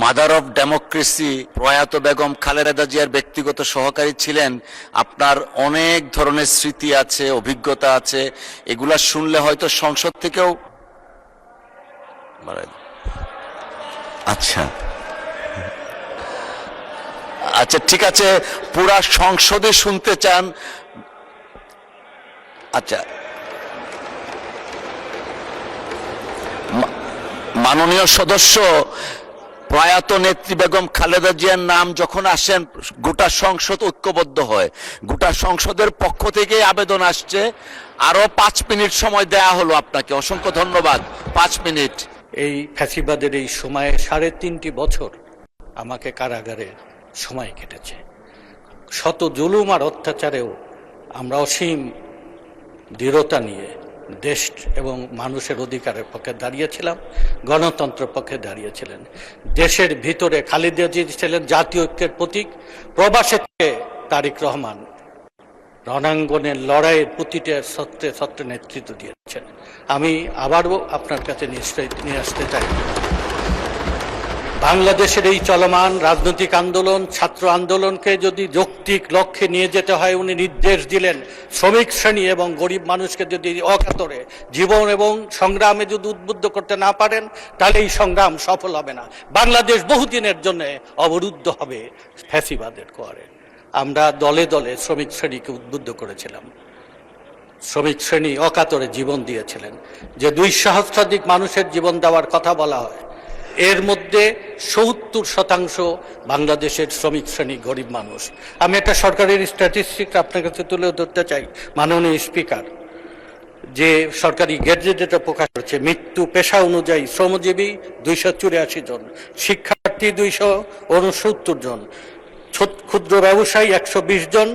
Mother of democracy প্রয়াত বেগম খালেদা জিয়ার ব্যক্তিগত সহকারী ছিলেন। আপনার অনেক ধরনের স্মৃতি আছে, অভিজ্ঞতা আছে, এগুলা শুনলে হয়তো সংসদ থেকেও আচ্ছা আচ্ছা ঠিক আছে, পুরা সংসদে শুনতে চান? আচ্ছা, মাননীয় সদস্য, প্রয়াত নেত্রী বেগম খালেদা জিয়ার নাম যখন আসেন গোটা সংসদ ঐক্যবদ্ধ হয়। গোটা সংসদের পক্ষ থেকে আবেদন আসছে, আরো 5 মিনিট সময় দেয়া হলো আপনাকে। অসংখ্য ধন্যবাদ। 5 মিনিট। এই ফ্যাসিবাদের এই সময়ে 3.5 বছর আমাকে কারাগারে সময় কেটেছে। শত জুলুম আর অত্যাচারেও আমরা অসীম দৃঢ়তা নিয়ে দেশ এবং মানুষের অধিকারের পক্ষে দাঁড়িয়েছিলাম, গণতন্ত্রের পক্ষে দাঁড়িয়েছিলেন। দেশের ভিতরে খালেদা জিয়া ছিলেন জাতীয় ঐক্যের প্রতীক, প্রবাসে তারেক রহমান রণাঙ্গনের লড়াইয়ের প্রতিটা সত্ত্বে সত্ত্বে নেতৃত্ব দিয়েছেন। আমি আবারও আপনার কাছে নিয়ে আসতে চাই, বাংলাদেশের এই চলমান রাজনৈতিক আন্দোলন, ছাত্র আন্দোলনকে যদি যৌক্তিক লক্ষ্যে নিয়ে যেতে হয়, উনি নির্দেশ দিলেন শ্রমিক শ্রেণী এবং গরিব মানুষকে যদি অকাতরে জীবন এবং সংগ্রামে যদি উদ্বুদ্ধ করতে না পারেন, তাহলে এই সংগ্রাম সফল হবে না। বাংলাদেশ বহুদিনের জন্য অবরুদ্ধ হবে ফ্যাসিবাদের কোয়ারে। আমরা দলে দলে শ্রমিক শ্রেণীকে উদ্বুদ্ধ করেছিলাম। শ্রমিক শ্রেণী অকাতরে জীবন দিয়েছিলেন। যে 2 সহস্রাধিক মানুষের জীবন দেওয়ার কথা বলা হয়, এর মধ্যে 70% বাংলাদেশের শ্রমিক শ্রেণী গরিব মানুষ। আমি একটা সরকারের স্ট্যাটিস্টিক্স আপনার কাছে তুলে ধরতে চাই। মাননীয় স্পিকার, যে সরকারি গেজেট যেটা প্রকাশ করেছে, মৃত্যু পেশা অনুযায়ী শ্রমজীবী 284 জন, শিক্ষার্থী 269 জন, ক্ষুদ্র ব্যবসায়ী 120 জন,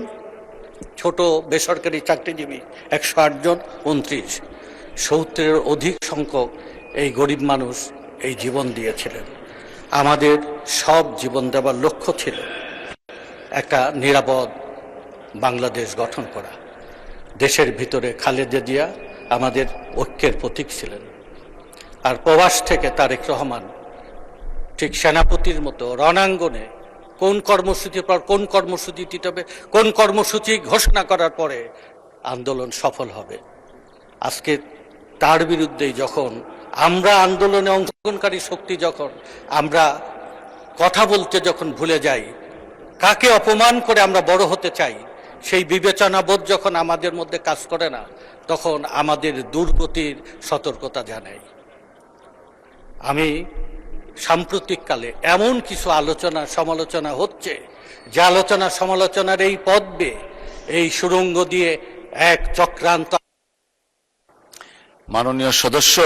ছোট বেসরকারি চাকরিজীবী 108 জন, 29। 70-এর অধিক সংখ্যক এই গরিব মানুষ এই জীবন দিয়েছিলেন। আমাদের সব জীবন দেওয়ার লক্ষ্য ছিল একটা নিরাপদ বাংলাদেশ গঠন করা। দেশের ভিতরে খালেদা জিয়া আমাদের ঐক্যের প্রতীক ছিলেন। আর প্রবাস থেকে তারেক রহমান ঠিক সেনাপতির মতো রণাঙ্গনে কোন কর্মসূচির পর কোন কর্মসূচি দিতে হবে, কোন কর্মসূচি ঘোষণা করার পরে আন্দোলন সফল হবে। আজকে তার বিরুদ্ধেই যখন আমরা আন্দোলনে অংশগ্রহণকারী শক্তি, যখন আমরা কথা বলতে যখন ভুলে যাই, কাকে অপমান করে আমরা বড় হতে চাই, সেই বিবেচনাবোধ যখন আমাদের মধ্যে কাজ করে না, তখন আমাদের দুর্গতির সতর্কতা জানাই। আমি সাম্প্রতিককালে এমন কিছু আলোচনা সমালোচনা হচ্ছে, যে আলোচনা সমালোচনার এই পথ বেয়ে, এই সুড়ঙ্গ দিয়ে এক চক্রান্ত। মাননীয় সদস্য,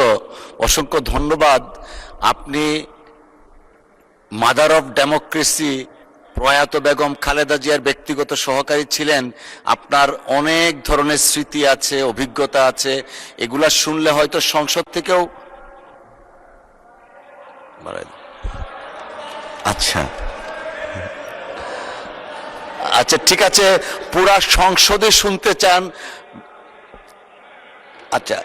অসংখ্য ধন্যবাদ। আপনি মাদার অফ ডেমোক্রেসি প্রয়াত বেগম খালেদা জিয়ার ব্যক্তিগত সহকারী ছিলেন। আপনার অনেক ধরনের স্মৃতি আছে, অভিজ্ঞতা আছে, এগুলা শুনলে হয়তো সংসদ থেকেও আচ্ছা আচ্ছা ঠিক আছে, পুরা সংসদে শুনতে চান? আচ্ছা,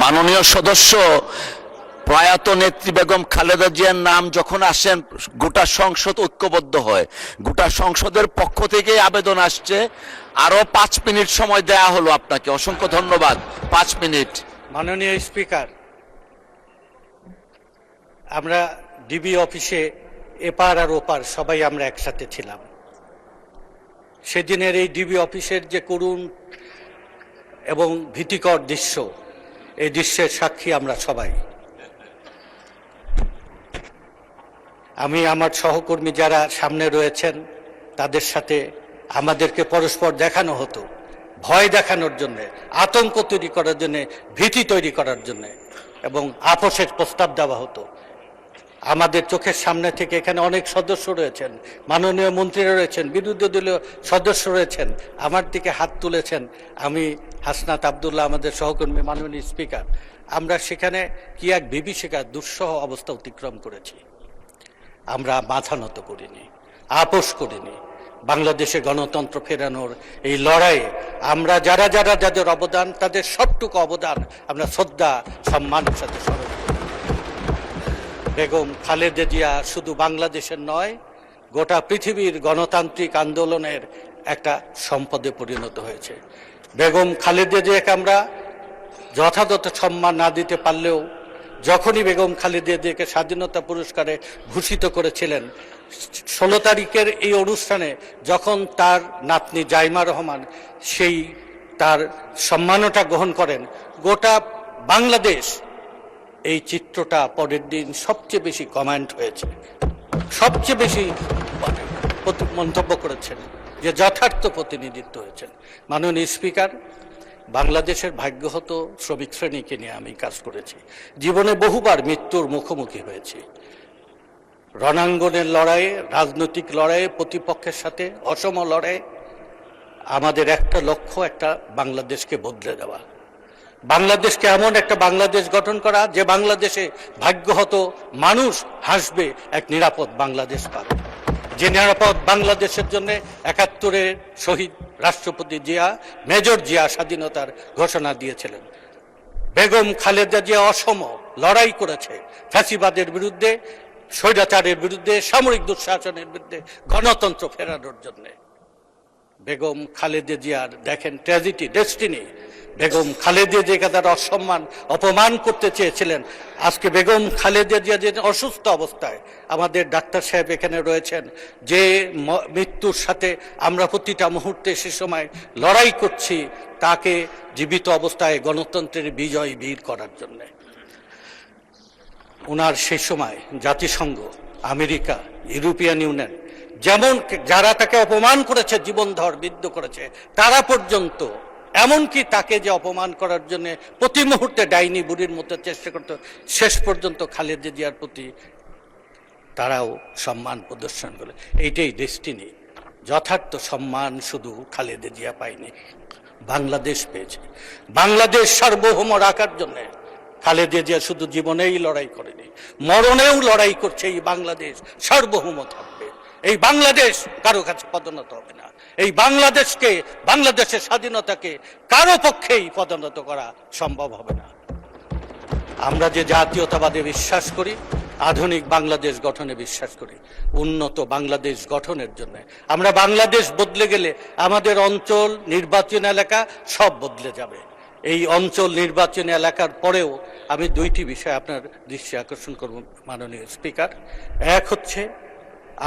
মাননীয় সদস্য, প্রয়াত নেত্রী বেগম খালেদা জিয়ার নাম যখন আসেন গোটা সংসদ ঐক্যবদ্ধ হয়। গোটা সংসদের পক্ষ থেকে আবেদন আসছে, আরো 5 মিনিট সময় দেয়া হলো আপনাকে। অসংখ্য ধন্যবাদ। 5 মিনিট। মাননীয় স্পিকার, আমরা ডিবি অফিসে এপার আর ওপার সবাই আমরা একসাথে ছিলাম। সেদিনের এই ডিবি অফিসের যে করুণ এবং ভীতিকর দৃশ্য, এই দৃশ্যের সাক্ষী আমরা সবাই। আমি আমার সহকর্মী যারা সামনে রয়েছেন, তাদের সাথে আমাদেরকে পরস্পর দেখানো হতো, ভয় দেখানোর জন্যে, আতঙ্ক তৈরি করার জন্যে, ভীতি তৈরি করার জন্যে, এবং আপোষের প্রস্তাব দেওয়া হতো। আমাদের চোখের সামনে থেকে এখানে অনেক সদস্য রয়েছেন, মাননীয় মন্ত্রীরা রয়েছেন, বিরোধী দলীয় সদস্য রয়েছেন, আমার দিকে হাত তুলেছেন। আমি হাসনাত আবদুল্লাহ, আমাদের সহকর্মী, মাননীয় স্পিকার, আমরা সেখানে কি এক বিভীষিকার দুঃসহ অবস্থা অতিক্রম করেছি। আমরা মাথা নত করিনি, আপোষ করিনি, বাংলাদেশে গণতন্ত্র ফেরানোর এই লড়াইয়ে আমরা যারা যারা যাদের অবদান, তাদের সবটুকু অবদান আমরা শ্রদ্ধা সম্মানের সাথে স্মরণ করি। বেগম খালেদা জিয়া শুধু বাংলাদেশের নয়, গোটা পৃথিবীর গণতান্ত্রিক আন্দোলনের একটা সম্পদে পরিণত হয়েছে। বেগম খালেদা জিয়াকে আমরা যথাযথ সম্মান না দিতে পারলেও যখনই বেগম খালেদা জিয়াকে স্বাধীনতা পুরস্কারে ভূষিত করেছিলেন, 16 তারিখের এই অনুষ্ঠানে যখন তার নাতনি জাইমা রহমান সেই তার সম্মানটা গ্রহণ করেন, গোটা বাংলাদেশ এই চিত্রটা পরের দিন সবচেয়ে বেশি কমেন্ট হয়েছে, সবচেয়ে বেশি মন্তব্য করেছেন যে যথার্থ প্রতিনিধিত্ব হয়েছেন। মাননীয় স্পিকার, বাংলাদেশের ভাগ্য হতো শ্রমিক শ্রেণীকে নিয়ে আমি কাজ করেছি, জীবনে বহুবার মৃত্যুর মুখোমুখি হয়েছি। রণাঙ্গনের লড়াইয়ে, রাজনৈতিক লড়াইয়ে, প্রতিপক্ষের সাথে অসম লড়াইয়ে আমাদের একটা লক্ষ্য, একটা বাংলাদেশকে বদলে দেওয়া, বাংলাদেশকে এমন একটা বাংলাদেশ গঠন করা যে বাংলাদেশে ভাগ্য হতো মানুষ হাসবে, এক নিরাপদ বাংলাদেশ পাবে। যে নিরাপদ বাংলাদেশের জন্য ৭১-এর শহীদ রাষ্ট্রপতি জিয়া, মেজর জিয়া স্বাধীনতার ঘোষণা দিয়েছিলেন। বেগম খালেদা জিয়া অসম লড়াই করেছে ফ্যাসিবাদের বিরুদ্ধে, স্বৈরাচারের বিরুদ্ধে, সামরিক দুঃশাসনের বিরুদ্ধে, গণতন্ত্র ফেরানোর জন্য। বেগম খালেদা জিয়ার দেখেন ট্র্যাজেডি, ডেস্টিনি। বেগম খালেদা জিয়াকে তারা অসম্মান, অপমান করতে চেয়েছিলেন। আজকে বেগম খালেদা জিয়া যে অসুস্থ অবস্থায়, আমাদের ডাক্তার সাহেব এখানে রয়েছেন, যে মৃত্যুর সাথে আমরা প্রতিটা মুহূর্তে সে সময় লড়াই করছি, তাকে জীবিত অবস্থায় গণতন্ত্রের বিজয় বীর করার জন্য। ওনার সেই সময় জাতিসংঘ, আমেরিকা, ইউরোপিয়ান ইউনিয়ন, যেমন যারা তাকে অপমান করেছে, জীবনধর বিদ্ধ করেছে, তারা পর্যন্ত, এমনকি তাকে যে অপমান করার জন্য প্রতি মুহূর্তে ডাইনি বুড়ির মতো চেষ্টা করত, শেষ পর্যন্ত খালেদা জিয়ার প্রতি তারাও সম্মান প্রদর্শন করে। এইটাই ডেস্টিনি। যথার্থ সম্মান শুধু খালেদা জিয়া পায়নি, বাংলাদেশ পেয়েছে। বাংলাদেশ সার্বভৌম রাখার জন্য খালেদা জিয়া শুধু জীবনেই লড়াই করেনি, মরণেও লড়াই করছে। এই বাংলাদেশ সার্বভৌম থাকবে, এই বাংলাদেশ কারো কাছে পদোন্নত হবে না। এই বাংলাদেশকে, বাংলাদেশের স্বাধীনতাকে কারো পক্ষেই পদোন্নত করা সম্ভব হবে না। আমরা যে জাতীয়তাবাদে বিশ্বাস করি, আধুনিক বাংলাদেশ গঠনে বিশ্বাস করি, উন্নত বাংলাদেশ গঠনের জন্য আমরা বাংলাদেশ বদলে গেলে আমাদের অঞ্চল, নির্বাচন এলাকা সব বদলে যাবে। এই অঞ্চল, নির্বাচনী এলাকার পরেও আমি দুইটি বিষয় আপনার দৃষ্টি আকর্ষণ করব মাননীয় স্পিকার। এক হচ্ছে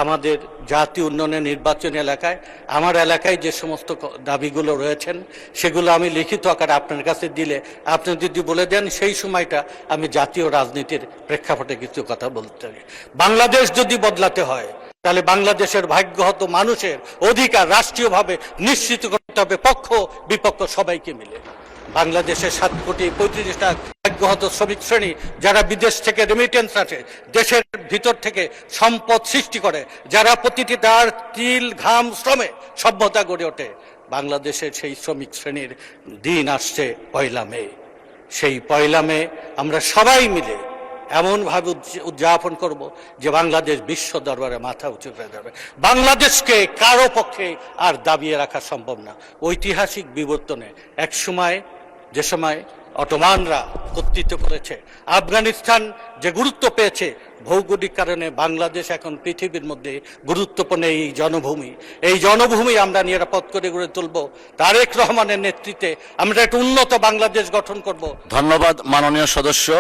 আমাদের জাতীয় উন্নয়নের নির্বাচনী এলাকায়, আমার এলাকায় যে সমস্ত দাবিগুলো রয়েছেন সেগুলো আমি লিখিত আকারে আপনার কাছে দিলে আপনি যদি বলে দেন, সেই সময়টা আমি জাতীয় রাজনীতির প্রেক্ষাপটে কিছু কথা বলতে পারি। বাংলাদেশ যদি বদলাতে হয়, তাহলে বাংলাদেশের ভাগ্য হতো মানুষের অধিকার রাষ্ট্রীয়ভাবে নিশ্চিত করতে হবে, পক্ষ বিপক্ষ সবাইকে মিলে। বাংলাদেশের ৭,৩৫,০০,০০০ ভাগ্য হতো শ্রমিক শ্রেণী, যারা বিদেশ থেকে রেমিটেন্স আসে, দেশের ভিতর থেকে সম্পদ সৃষ্টি করে, যারা প্রতিটি তার তিল, ঘাম, শ্রমে সভ্যতা গড়ে ওঠে। বাংলাদেশের সেই শ্রমিক শ্রেণীর দিন আসছে ১লা মে। সেই ১লা মে আমরা সবাই মিলে এমনভাবে উদযাপন করব যে বাংলাদেশ বিশ্ব দরবারে মাথা উঁচু করে যাবে। বাংলাদেশকে কারো পক্ষে আর দাবিয়ে রাখা সম্ভব না। ঐতিহাসিক বিবর্তনে এক সময়, যে সময় অটোমানরা কর্তৃত্ব করেছে, আফগানিস্তান যে গুরুত্ব পেয়েছে, ভৌগোলিক কারণে বাংলাদেশ এখন পৃথিবীর মধ্যে গুরুত্বপূর্ণ এই জনভূমি। এই জনভূমি আমরা নিরাপদ করে গড়ে তুলব। তারেক রহমানের নেতৃত্বে আমরা একটা উন্নত বাংলাদেশ গঠন করব। ধন্যবাদ মাননীয় সদস্য।